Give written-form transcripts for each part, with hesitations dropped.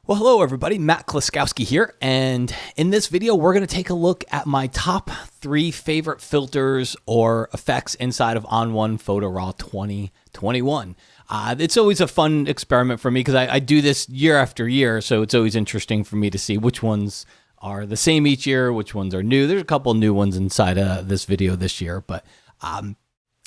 Well, hello everybody, Matt Klaskowski here, and in this video we're going to take a look at my top 3 favorite filters or effects inside of ON1 Photo Raw 2021. It's always a fun experiment for me because I do this year after year, so it's always interesting for me to see which ones are the same each year, which ones are new. There's a couple new ones inside this video this year, but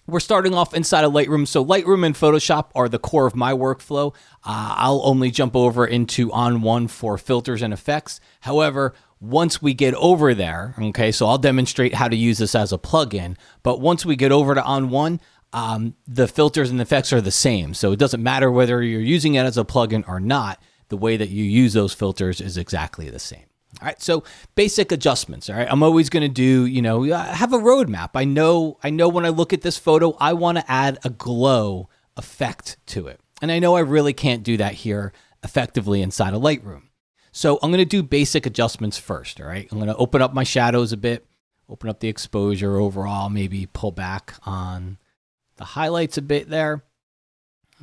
we're starting off inside of Lightroom. So Lightroom and Photoshop are the core of my workflow. I'll only jump over into ON1 for filters and effects. However, once we get over there, okay, so I'll demonstrate how to use this as a plugin. But once we get over to ON1, the filters and effects are the same. So it doesn't matter whether you're using it as a plugin or not. The way that you use those filters is exactly the same. All right, so basic adjustments. All right, I'm always going to do, have a roadmap. I know when I look at this photo, I want to add a glow effect to it. And I know I really can't do that here effectively inside of Lightroom. So I'm going to do basic adjustments first. All right, I'm going to open up my shadows a bit, open up the exposure overall, maybe pull back on the highlights a bit there.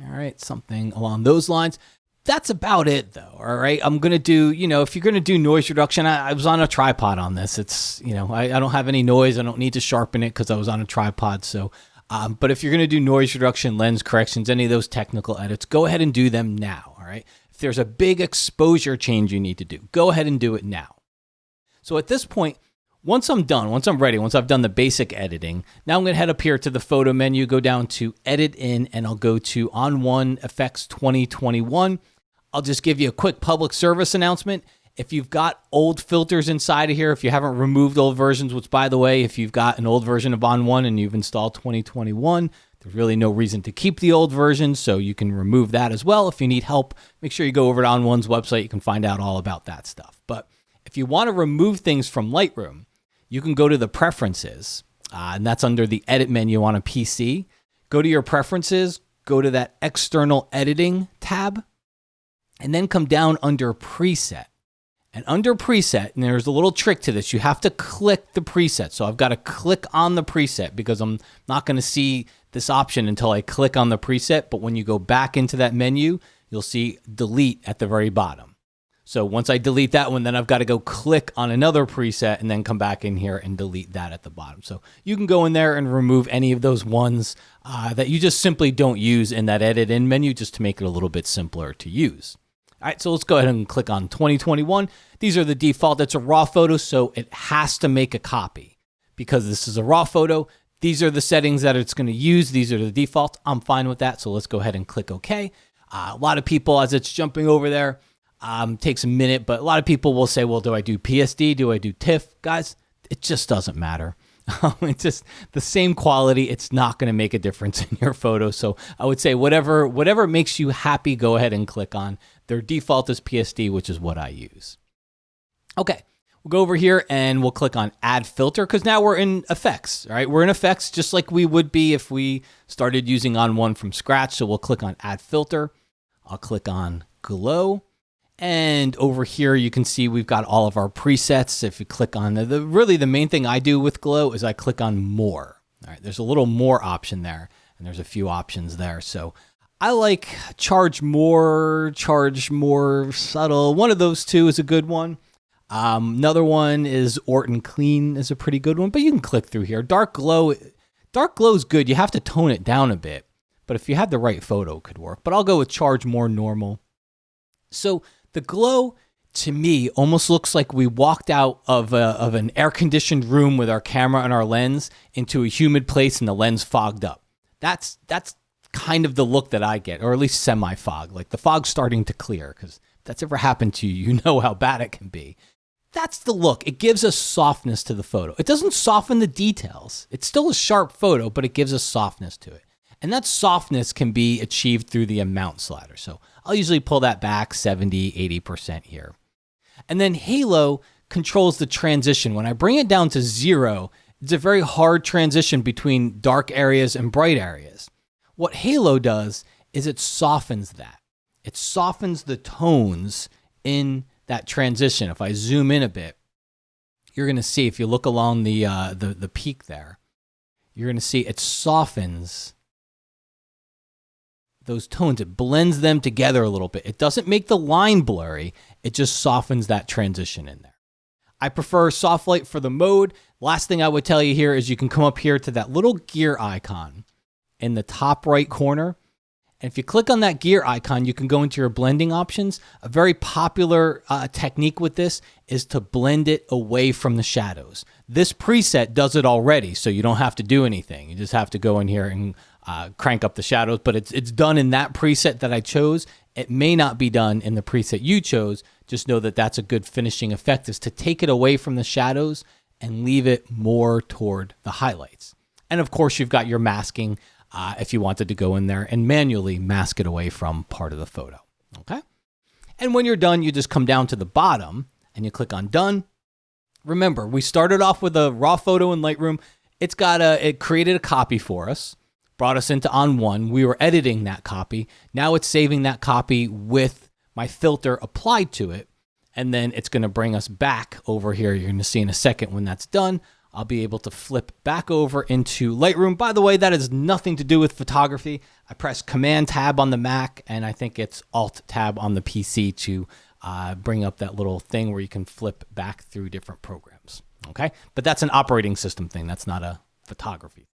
All right, something along those lines. That's about it though. All right. I'm going to do, if you're going to do noise reduction, I was on a tripod on this. It's, I don't have any noise. I don't need to sharpen it because I was on a tripod. So, but if you're going to do noise reduction, lens corrections, any of those technical edits, go ahead and do them now. All right. If there's a big exposure change you need to do, go ahead and do it now. So at this point, once I'm done, once I'm ready, once I've done the basic editing, now I'm going to head up here to the photo menu, go down to edit in, and I'll go to ON1 Effects 2021. I'll just give you a quick public service announcement. If you've got old filters inside of here, if you haven't removed old versions, which by the way, if you've got an old version of ON1 and you've installed 2021, there's really no reason to keep the old version, so you can remove that as well. If you need help, make sure you go over to ON1's website. You can find out all about that stuff. But if you want to remove things from Lightroom, you can go to the preferences, and that's under the edit menu on a PC. Go to your preferences, go to that external editing tab, and then come down under preset. And under preset, and there's a little trick to this, you have to click the preset. So I've got to click on the preset because I'm not going to see this option until I click on the preset. But when you go back into that menu, you'll see delete at the very bottom. So once I delete that one, then I've got to go click on another preset and then come back in here and delete that at the bottom. So you can go in there and remove any of those ones that you just simply don't use in that edit in menu just to make it a little bit simpler to use. All right, so let's go ahead and click on 2021. These are the default. It's a raw photo, so it has to make a copy. Because this is a raw photo, these are the settings that it's going to use. These are the default. I'm fine with that, so let's go ahead and click OK. A lot of people, as it's jumping over there, takes a minute, but a lot of people will say, well, do I do PSD? Do I do TIFF? Guys, it just doesn't matter. It's just the same quality. It's not going to make a difference in your photo. So I would say whatever makes you happy, go ahead and click on. Their default is PSD, which is what I use. Okay, we'll go over here and we'll click on Add Filter because now we're in effects, all right? We're in effects just like we would be if we started using ON1 from scratch. So we'll click on Add Filter. I'll click on Glow. And over here, you can see we've got all of our presets. If you click on really the main thing I do with Glow is I click on More. All right, there's a little more option there, and there's a few options there. So I like charge more subtle. One of those two is a good one. Another one is Orton Clean is a pretty good one, but you can click through here. Dark glow is good. You have to tone it down a bit, but if you have the right photo, it could work. But I'll go with charge more normal. So the glow, to me, almost looks like we walked out of an air-conditioned room with our camera and our lens into a humid place and the lens fogged up. That's kind of the look that I get, or at least semi-fog. Like the fog's starting to clear, because if that's ever happened to you, you know how bad it can be. That's the look. It gives a softness to the photo. It doesn't soften the details. It's still a sharp photo, but it gives a softness to it. And that softness can be achieved through the amount slider. So I'll usually pull that back 70, 80% here. And then halo controls the transition. When I bring it down to 0, it's a very hard transition between dark areas and bright areas. What halo does is it softens that. It softens the tones in that transition. If I zoom in a bit, you're going to see, if you look along the peak there, you're going to see it softens those tones. It blends them together a little bit. It doesn't make the line blurry. It just softens that transition in there. I prefer soft light for the mode. Last thing I would tell you here is you can come up here to that little gear icon in the top right corner. And if you click on that gear icon, you can go into your blending options. A very popular technique with this is to blend it away from the shadows. This preset does it already, so you don't have to do anything. You just have to go in here and crank up the shadows, but it's done in that preset that I chose. It may not be done in the preset you chose. Just know that that's a good finishing effect, is to take it away from the shadows and leave it more toward the highlights. And of course, you've got your masking if you wanted to go in there and manually mask it away from part of the photo. Okay. And when you're done, you just come down to the bottom and you click on done. Remember, we started off with a raw photo in Lightroom. It created a copy for us, brought us into ON1. We were editing that copy. Now it's saving that copy with my filter applied to it. And then it's going to bring us back over here. You're going to see in a second when that's done. I'll be able to flip back over into Lightroom. By the way, that has nothing to do with photography. I press Command Tab on the Mac, and I think it's Alt Tab on the PC to bring up that little thing where you can flip back through different programs. Okay, but that's an operating system thing. That's not a photography.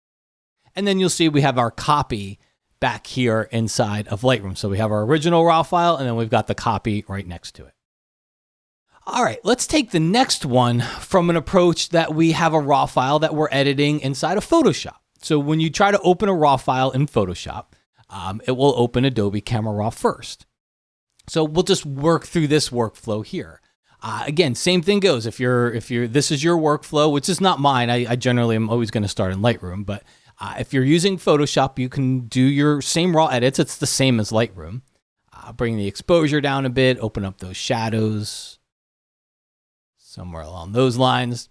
And then you'll see we have our copy back here inside of Lightroom. So we have our original raw file, and then we've got the copy right next to it. All right, let's take the next one from an approach that we have a raw file that we're editing inside of Photoshop. So when you try to open a raw file in Photoshop, it will open Adobe Camera Raw first. So we'll just work through this workflow here. Again, same thing goes. If this is your workflow, which is not mine. I generally am always going to start in Lightroom, but if you're using Photoshop, you can do your same raw edits. It's the same as Lightroom. Bring the exposure down a bit, open up those shadows, somewhere along those lines.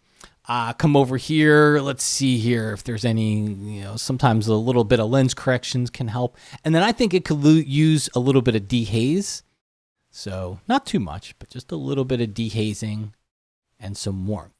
Come over here. Let's see here if there's any, sometimes a little bit of lens corrections can help. And then I think it could use a little bit of dehaze. So not too much, but just a little bit of dehazing and some warmth.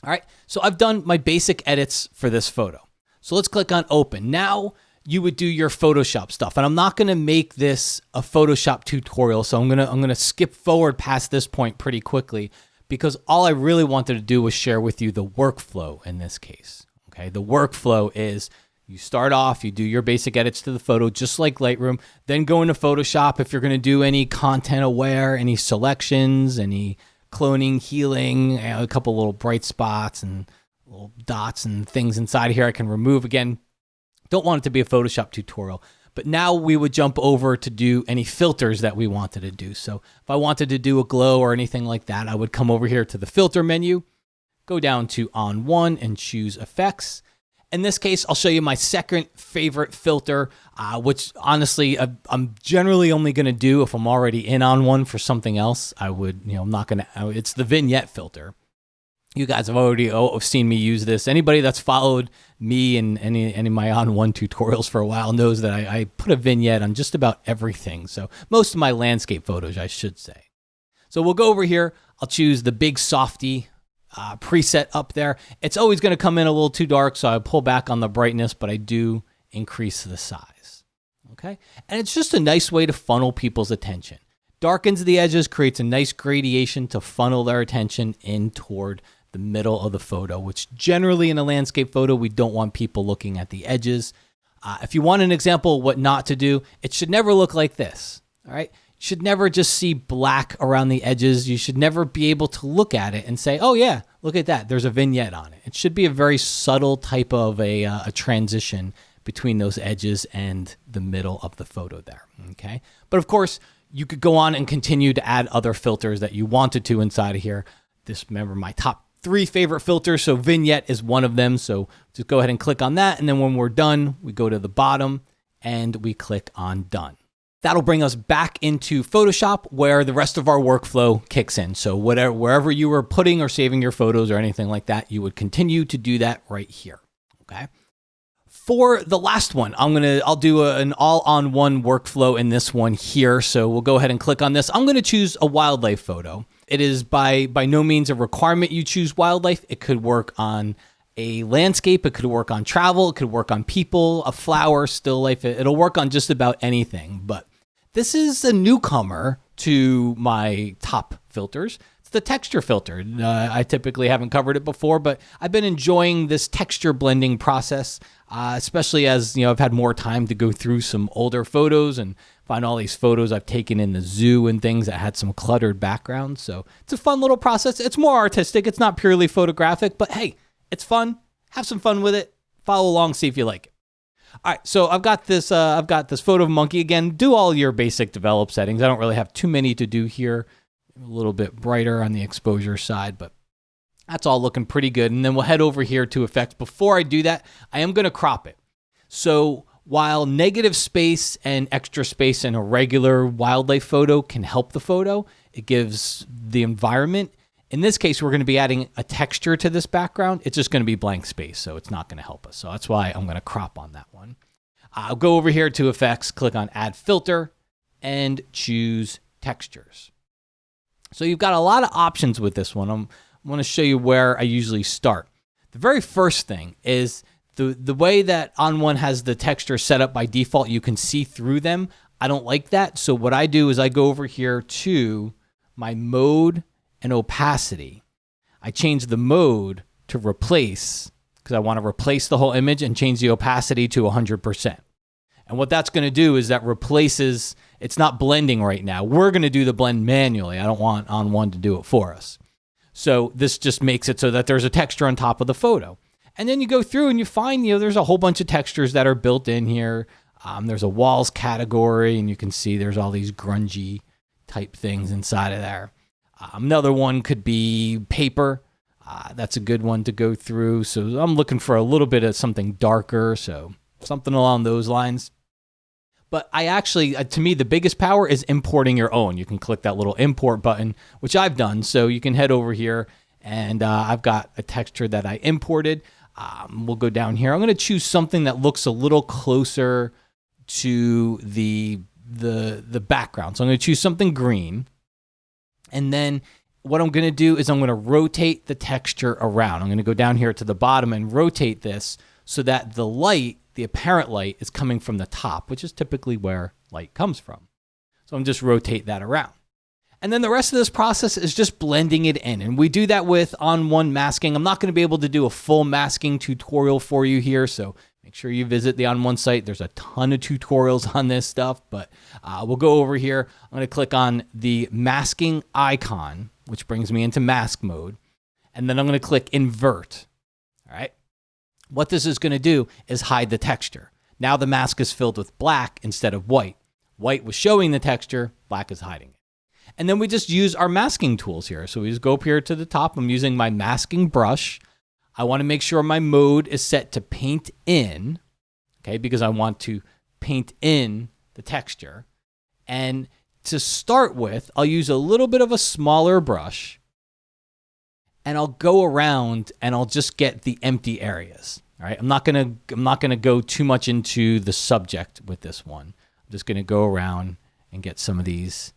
All right, so I've done my basic edits for this photo. So let's click on open. Now you would do your Photoshop stuff. And I'm not gonna make this a Photoshop tutorial. So I'm gonna skip forward past this point pretty quickly, because all I really wanted to do was share with you the workflow in this case. Okay, the workflow is you start off, you do your basic edits to the photo, just like Lightroom, then go into Photoshop if you're gonna do any content aware, any selections, any cloning, healing, a couple little bright spots and little dots and things inside here I can remove. Again, don't want it to be a Photoshop tutorial. But now we would jump over to do any filters that we wanted to do. So if I wanted to do a glow or anything like that, I would come over here to the filter menu, go down to ON1 and choose effects. In this case, I'll show you my second favorite filter, which honestly, I'm generally only going to do if I'm already in ON1 for something else. I would, I'm not going to, it's the vignette filter. You guys have already seen me use this. Anybody that's followed me and any of my ON1 tutorials for a while knows that I put a vignette on just about everything. So most of my landscape photos, I should say. So we'll go over here. I'll choose the big softy preset up there. It's always going to come in a little too dark, so I pull back on the brightness, but I do increase the size. Okay, and it's just a nice way to funnel people's attention. Darkens the edges, creates a nice gradation to funnel their attention in toward the middle of the photo, which generally in a landscape photo, we don't want people looking at the edges. If you want an example of what not to do, it should never look like this. All right. You should never just see black around the edges. You should never be able to look at it and say, oh yeah, look at that. There's a vignette on it. It should be a very subtle type of a transition between those edges and the middle of the photo there. Okay. But of course, you could go on and continue to add other filters that you wanted to inside of here. Remember my top 3 favorite filters. So vignette is one of them. So just go ahead and click on that. And then when we're done, we go to the bottom and we click on done. That'll bring us back into Photoshop where the rest of our workflow kicks in. So wherever you were putting or saving your photos or anything like that, you would continue to do that right here. Okay. For the last one, I'll do an all-on-one workflow in this one here. So we'll go ahead and click on this. I'm going to choose a wildlife photo. It is by no means a requirement you choose wildlife. It could work on a landscape. It could work on travel. It could work on people, a flower, still life. It'll work on just about anything. But this is a newcomer to my top filters. It's the texture filter. I typically haven't covered it before, but I've been enjoying this texture blending process, especially as I've had more time to go through some older photos and find all these photos I've taken in the zoo and things that had some cluttered backgrounds. So it's a fun little process. It's more artistic. It's not purely photographic, but hey, it's fun. Have some fun with it. Follow along, see if you like it. All right, so I've got this photo of a monkey. Again, do all your basic develop settings. I don't really have too many to do here. A little bit brighter on the exposure side, but that's all looking pretty good. And then we'll head over here to effects. Before I do that, I am going to crop it. So while negative space and extra space in a regular wildlife photo can help the photo, it gives the environment. In this case, we're going to be adding a texture to this background. It's just going to be blank space, so it's not going to help us. So that's why I'm going to crop on that one. I'll go over here to effects, click on add filter, and choose textures. So you've got a lot of options with this one. I want to show you where I usually start. The very first thing is the way that ON1 has the texture set up by default, you can see through them. I don't like that. So what I do is I go over here to my mode and opacity. I change the mode to replace because I want to replace the whole image and change the opacity to 100%. And what that's going to do is that replaces, it's not blending right now. We're going to do the blend manually. I don't want ON1 to do it for us. So this just makes it so that there's a texture on top of the photo. And then you go through and you find, there's a whole bunch of textures that are built in here. There's a walls category, and you can see there's all these grungy type things inside of there. Another one could be paper. That's a good one to go through. So I'm looking for a little bit of something darker, so something along those lines. But I actually, to me, the biggest power is importing your own. You can click that little import button, which I've done. So you can head over here, and I've got a texture that I imported. We'll go down here. I'm going to choose something that looks a little closer to the background. So I'm going to choose something green. And then what I'm going to do is I'm going to rotate the texture around. I'm going to go down here to the bottom and rotate this so that the light, the apparent light, is coming from the top, which is typically where light comes from. So I'm just rotate that around. And then the rest of this process is just blending it in. And we do that with ON1 masking. I'm not going to be able to do a full masking tutorial for you here, so make sure you visit the ON1 site. There's a ton of tutorials on this stuff, but we'll go over here. I'm going to click on the masking icon, which brings me into mask mode. And then I'm going to click invert. All right. What this is going to do is hide the texture. Now the mask is filled with black instead of white. White was showing the texture, black is hiding it. And then we just use our masking tools here. So we just go up here to the top. I'm using my masking brush. I want to make sure my mode is set to paint in, okay, because I want to paint in the texture. And to start with, I'll use a little bit of a smaller brush, and I'll go around and I'll just get the empty areas. All right, I'm not gonna go too much into the subject with this one. I'm just gonna go around and get some of these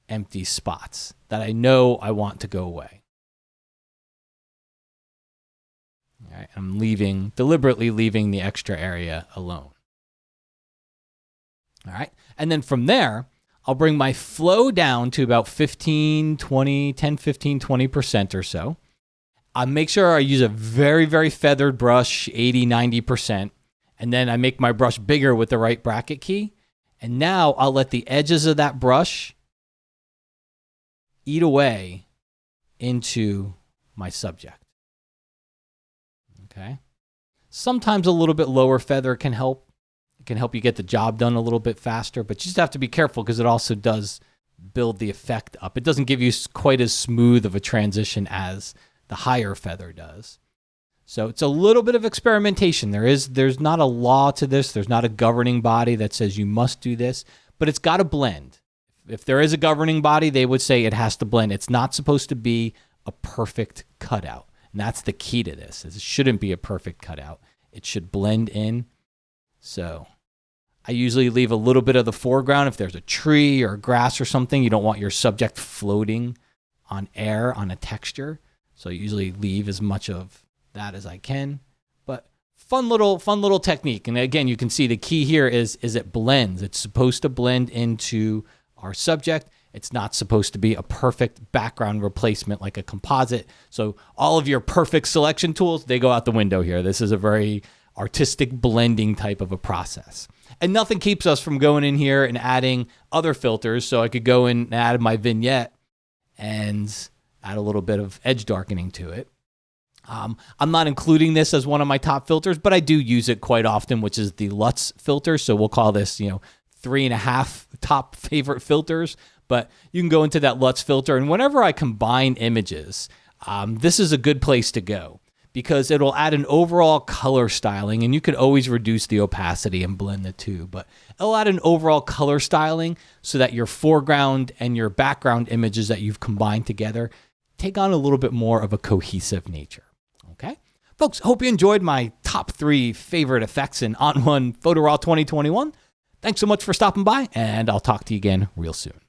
empty spots that I know I want to go away. All right, I'm deliberately leaving the extra area alone. All right, and then from there, I'll bring my flow down to about 10, 15, 20% or so. I'll make sure I use a very, very feathered brush, 80, 90%. And then I make my brush bigger with the right bracket key. And now I'll let the edges of that brush eat away into my subject. Okay. Sometimes a little bit lower feather can help. It can help you get the job done a little bit faster, but you just have to be careful because it also does build the effect up. It doesn't give you quite as smooth of a transition as the higher feather does. So it's a little bit of experimentation. There's not a law to this. There's not a governing body that says you must do this, but it's got to blend. If there is a governing body, they would say it has to blend. It's not supposed to be a perfect cutout. And that's the key to this. Is it shouldn't be a perfect cutout. It should blend in. So I usually leave a little bit of the foreground. If there's a tree or grass or something, you don't want your subject floating on air on a texture. So I usually leave as much of that as I can. fun little technique. And again, you can see the key here is it blends. It's supposed to blend into our subject. It's not supposed to be a perfect background replacement like a composite. So all of your perfect selection tools, they go out the window here. This is a very artistic blending type of a process. And nothing keeps us from going in here and adding other filters. So I could go in and add my vignette and add a little bit of edge darkening to it. I'm not including this as one of my top filters, but I do use it quite often, which is the LUTs filter. So we'll call this, 3.5 top favorite filters. But you can go into that LUTs filter, and whenever I combine images, this is a good place to go because it'll add an overall color styling, and you can always reduce the opacity and blend the two, but it'll add an overall color styling so that your foreground and your background images that you've combined together take on a little bit more of a cohesive nature. Okay? Folks, hope you enjoyed my top 3 favorite effects in ON1 Photo Raw 2021. Thanks so much for stopping by, and I'll talk to you again real soon.